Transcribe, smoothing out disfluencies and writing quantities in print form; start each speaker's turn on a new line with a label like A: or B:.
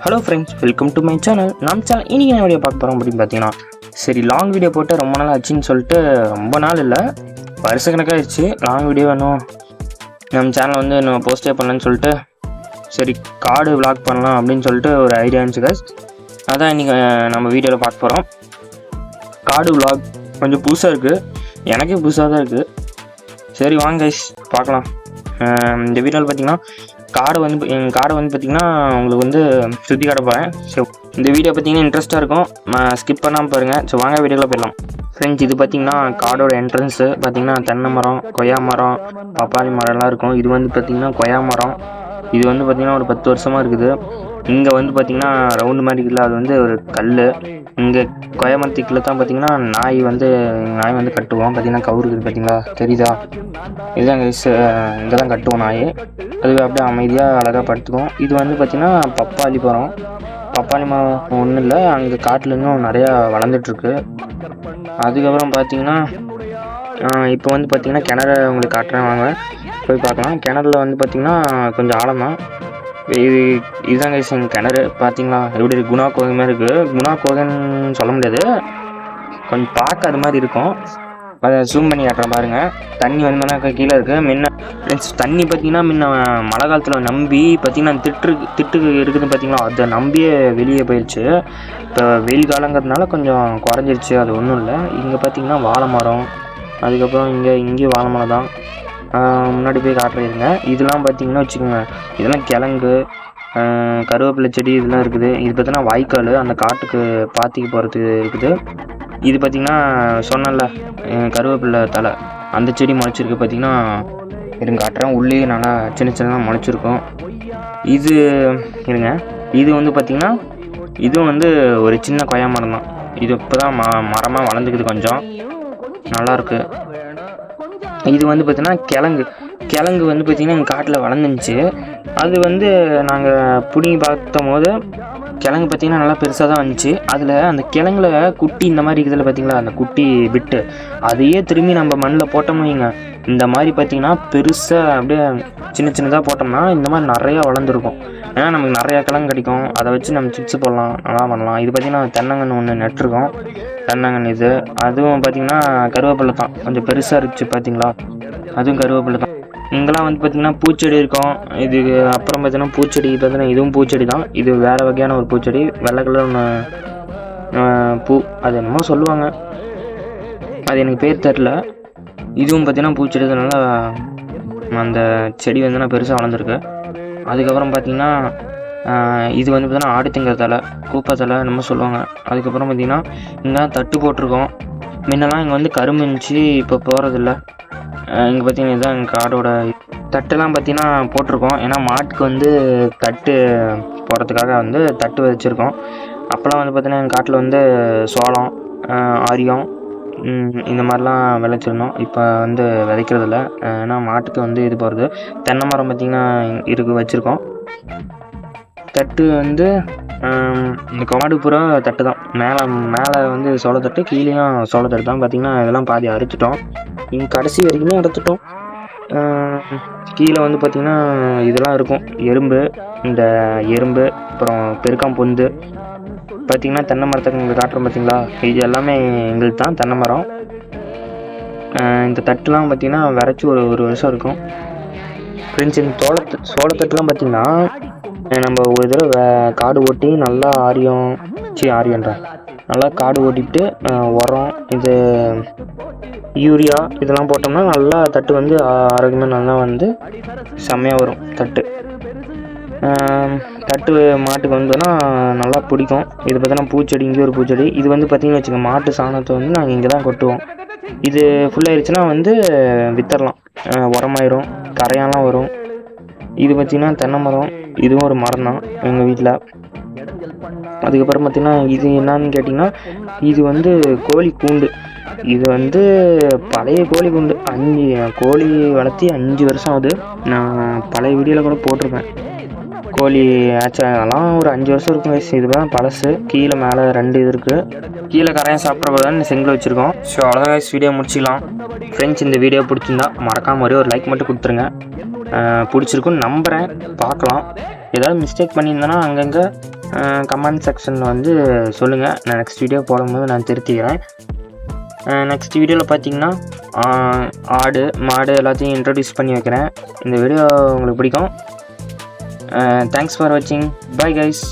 A: Hello friends, welcome to my channel. நம்ம channel இன்றைக்கி என்ன வீடியோ பார்க்க போகிறோம் அப்படின்னு பார்த்தீங்கன்னா, சரி லாங் வீடியோ போட்டு ரொம்ப நாள் ஆச்சுன்னு சொல்லிட்டு, ரொம்ப நாள் இல்லை வருஷக்கணக்காக ஆயிடுச்சு லாங் வீடியோ வேணும் நம்ம சேனல் வந்து நம்ம போஸ்டே பண்ணலான்னு சொல்லிட்டு, சரி கார்டு விளாக் பண்ணலாம் அப்படின்னு சொல்லிட்டு ஒரு ஐடியா இருந்துச்சு கைஸ். அதான் இன்றைக்கி நம்ம வீடியோவில் பார்க்க போகிறோம். கார்டு விளாக் கொஞ்சம் புதுசாக இருக்குது, எனக்கே புதுசாக தான் இருக்குது. சரி வாங்க கைஸ் பார்க்கலாம். இந்த வீடியோவில் பார்த்தீங்கன்னா கார்டு வந்து பார்த்திங்கன்னா உங்களுக்கு வந்து சுற்றி காட்ட போகிறேன். ஸோ இந்த வீடியோ பார்த்திங்கன்னா இன்ட்ரெஸ்ட்டாக இருக்கும், ஸ்கிப் பண்ணாமல் பாருங்கள். ஸோ வாங்க வீடியோவில் போயிடலாம். ஃப்ரெண்ட்ஸ், இது பார்த்திங்கன்னா கார்டோட என்ட்ரன்ஸு பார்த்திங்கன்னா தென்னை மரம், கொய்யா மரம், பப்பாளி மரம்லாம் இருக்கும். இது வந்து பார்த்திங்கன்னா கொய்யா மரம். இது வந்து பார்த்திங்கன்னா ஒரு 10 வருஷமாக இருக்குது. இங்கே வந்து பார்த்திங்கன்னா ரவுண்டு மாதிரி இருக்குல்ல, அது வந்து ஒரு கல். இங்கே கொய்யா மரத்துக்குள்ள தான் பார்த்திங்கன்னா நாய் வந்து கட்டுவோம். பார்த்திங்கன்னா கவுரு இருக்குது பார்த்தீங்களா, தெரியுதா? இதுதான் இங்கே தான் கட்டுவோம் நாய். அது அப்படியே அமைதியாக அழகாக படுத்துக்கும். இது வந்து பார்த்திங்கன்னா பப்பாளி மரம். பப்பாளி மரம் ஒன்றும் இல்லை, அங்கே காட்டில் இன்னும் நிறையா வளர்ந்துட்டுருக்கு. அதுக்கப்புறம் பார்த்திங்கன்னா இப்போ வந்து பார்த்திங்கன்னா கிணறு உங்களுக்கு காட்டுறேன், வாங்க போய் பார்க்கலாம். கிணறுல வந்து பார்த்திங்கன்னா கொஞ்சம் ஆழமாக இதுதாங்க கிணறு. பார்த்தீங்களா எப்படி இருக்குது? குணா கோகை மாதிரி இருக்குது. குணா கோகைன்னு சொல்ல முடியாது, கொஞ்சம் பார்க்க அது மாதிரி இருக்கும். அதை ஜூம் பண்ணி காட்டுறேன் பாருங்கள். தண்ணி வந்து கீழே இருக்குது. முன்ன தண்ணி பார்த்திங்கன்னா முன்ன மழை காலத்தில் நம்பி பார்த்திங்கன்னா திட்டு இருக்குதுன்னு பார்த்திங்களா, அதை நம்பியே வெளியே போயிடுச்சு. இப்போ வெயில் காலங்கிறதுனால கொஞ்சம் குறைஞ்சிருச்சு, அது ஒன்றும் இல்லை. இங்கே பார்த்திங்கன்னா வாழை மரம், அதுக்கப்புறம் இங்கேயும் வாழை மரம் தான். முன்னாடி போய் காட்டுறீங்க. இதெல்லாம் பார்த்திங்கன்னா வச்சுக்கோங்க, இதெல்லாம் கிழங்கு, கருவேப்பிலை செடி இதெல்லாம் இருக்குது. இது பார்த்திங்கன்னா வாய்க்கால், அந்த காட்டுக்கு பாத்திக்கு போகிறதுக்கு இருக்குது. இது பார்த்திங்கன்னா சொன்னல கருவேப்பிலை தலை, அந்த செடி முளைச்சிருக்கு. பார்த்திங்கன்னா இருங்க காட்டுறேன். உள்ளே நல்லா சின்ன சின்னதாக முளைச்சிருக்கும். இது இருங்க, இது வந்து பார்த்திங்கன்னா இதுவும் வந்து ஒரு சின்ன கொய்யா மரம் தான். இது இப்போ தான் மரமாக வளர்ந்துக்குது, கொஞ்சம் நல்லாயிருக்கு. இது வந்து பார்த்திங்கன்னா கிழங்கு வந்து பார்த்திங்கன்னா எங்கள் காட்டில் வளர்ந்துருந்துச்சு. அது வந்து நாங்கள் பிடிங்கி பார்த்தோம் போது கிழங்கு பார்த்திங்கன்னா நல்லா பெருசாக தான் வந்துச்சு. அதில் அந்த கிழங்குல குட்டி இந்த மாதிரி இருக்குதுல்ல பார்த்திங்களா, அந்த குட்டி விட்டு அதையே திரும்பி நம்ம மண்ணில் போட்டோம்னு வைங்க, இந்த மாதிரி பார்த்திங்கன்னா பெருசாக அப்படியே சின்னதாக போட்டோம்னா இந்த மாதிரி நிறையா வளர்ந்துருக்கும். ஏன்னா நமக்கு நிறையா கிழங்கு கிடைக்கும், அதை வச்சு நம்ம சிப்ஸ் போடலாம், நல்லா பண்ணலாம். இது பார்த்திங்கன்னா தென்னங்கன்று ஒன்று நட்டுருக்கோம், தென்னங்கன்று இது. அதுவும் பார்த்திங்கன்னா கருவேப்பிலை தான், கொஞ்சம் பெருசாக இருந்துச்சு பார்த்திங்களா, அதுவும் கருவேப்பிலை தான். இங்கெல்லாம் வந்து பார்த்திங்கன்னா பூச்செடி இருக்கும். இது அப்புறம் பார்த்திங்கன்னா பூச்செடி பார்த்திங்கன்னா இதுவும் பூச்செடி தான். இது வேறு வகையான ஒரு பூச்செடி, வெள்ளை கலர் ஒன்று பூ, அது என்னமோ சொல்லுவாங்க, அது எனக்கு பேர் தெரில. இதுவும் பார்த்திங்கன்னா பூச்செடி தான், அந்த செடி வந்து பெருசாக வளர்ந்துருக்கு. அதுக்கப்புறம் பார்த்திங்கன்னா இது வந்து பார்த்திங்கன்னா ஆடு திங்கிற தலை, கூப்பா தலை என்னமோ சொல்லுவாங்க. அதுக்கப்புறம் பார்த்திங்கன்னா இங்கே தட்டு போட்டிருக்கோம். முன்னெல்லாம் இங்கே வந்து கரும்பு இருந்துச்சு, இப்போ போகிறதில்ல. இங்கே பார்த்திங்கன்னா இதுதான் எங்கள் காடோட தட்டெல்லாம் பார்த்திங்கன்னா போட்டிருக்கோம். ஏன்னா மாட்டுக்கு வந்து தட்டு போகிறதுக்காக வந்து தட்டு வச்சுருக்கோம். அப்போல்லாம் வந்து பார்த்திங்கன்னா எங்கள் காட்டில் வந்து சோளம், ஆரியம் இந்த மாதிரிலாம் விளைச்சிருந்தோம். இப்போ வந்து விதைக்கிறதில்ல, ஏன்னா மாட்டுக்கு வந்து இது போகிறது. தென்னை மரம் பார்த்திங்கன்னா வச்சுருக்கோம். தட்டு வந்து இந்த காடு பூரா தட்டு தான். மேலே வந்து சோளத்தட்டு, கீழேயும் சோளத்தட்டு தான். பார்த்திங்கன்னா இதெல்லாம் பாதி அறுத்துட்டோம், இங்கே கடைசி வரைக்குமே அறுத்துட்டோம். கீழே வந்து பார்த்திங்கன்னா இதெல்லாம் இருக்கும், இந்த எறும்பு அப்புறம் பெருக்காம்பொந்து. பார்த்திங்கன்னா தென்னை மரத்தை உங்களுக்கு காட்டுறோம் பார்த்திங்களா, இது எல்லாமே எங்களுக்கு தான் தென்னை மரம். இந்த தட்டுலாம் பார்த்திங்கன்னா விரைச்சி ஒரு வருஷம் இருக்கும். ஃப்ரெண்ட்ஸ், இந்த சோளத்தட்டுலாம் பார்த்திங்கன்னா நம்ம ஒரு தடவை காடு ஓட்டி நல்லா நல்லா காடு ஓட்டிட்டு உரம், இது யூரியா இதெல்லாம் போட்டோம்னா நல்லா தட்டு வந்து ஆரோக்கியமாக நல்லா வந்து செம்மையாக வரும். தட்டு மாட்டுக்கு வந்தோன்னா நல்லா பிடிக்கும். இது பார்த்தீங்கன்னா பூச்செடி, இங்கே ஒரு பூச்செடி. இது வந்து பார்த்திங்கன்னு வச்சுக்கோங்க, மாட்டு சாணத்தை வந்து நாங்கள் இங்கே தான் கொட்டுவோம். இது ஃபுல்லாகிடுச்சுன்னா வந்து வித்தரலாம், உரமாயிரும், கரையாலாம் வரும். இது பார்த்திங்கன்னா தென்னை மரம், இதுவும் ஒரு மரம் தான் எங்கள் வீட்டில். அதுக்கப்புறம் பார்த்திங்கன்னா இது என்னான்னு கேட்டிங்கன்னா, இது வந்து கோழி கூண்டு. இது வந்து பழைய கோழி கூண்டு, கோழி வளர்த்தி 5 வருஷம் ஆகுது. நான் பழைய வீடியோவில் கூட போட்டிருப்பேன். கோழி ஆச்சாலாம் ஒரு 5 வருஷம் இருக்கும் வயசு. இதுதான் பழசு. கீழே மேலே 2 இது இருக்குது. கீழே கரையான் சாப்பிட்ற தான் செங்கில் வச்சுருக்கோம். ஸோ அவ்வளோதான் வயசு, வீடியோ முடிச்சிக்கலாம். ஃப்ரெண்ட்ஸ், இந்த வீடியோ பிடிச்சிருந்தா மறக்காம ஒரு லைக் மட்டும் கொடுத்துருங்க. பிடிச்சிருக்குன்னு நம்புகிறேன், பார்க்கலாம். ஏதாவது மிஸ்டேக் பண்ணியிருந்தேன்னா அங்கங்கே கமெண்ட் செக்ஷனில் வந்து சொல்லுங்கள். நான் நெக்ஸ்ட் வீடியோ போடும்போது நான் திருத்திக்கிறேன். நெக்ஸ்ட் வீடியோவில் பார்த்தீங்கன்னா ஆடு மாடு எல்லாத்தையும் இன்ட்ரடியூஸ் பண்ணி வைக்கிறேன். இந்த வீடியோ உங்களுக்கு பிடிக்கும். தேங்க்ஸ் ஃபார் வாட்சிங். Bye guys.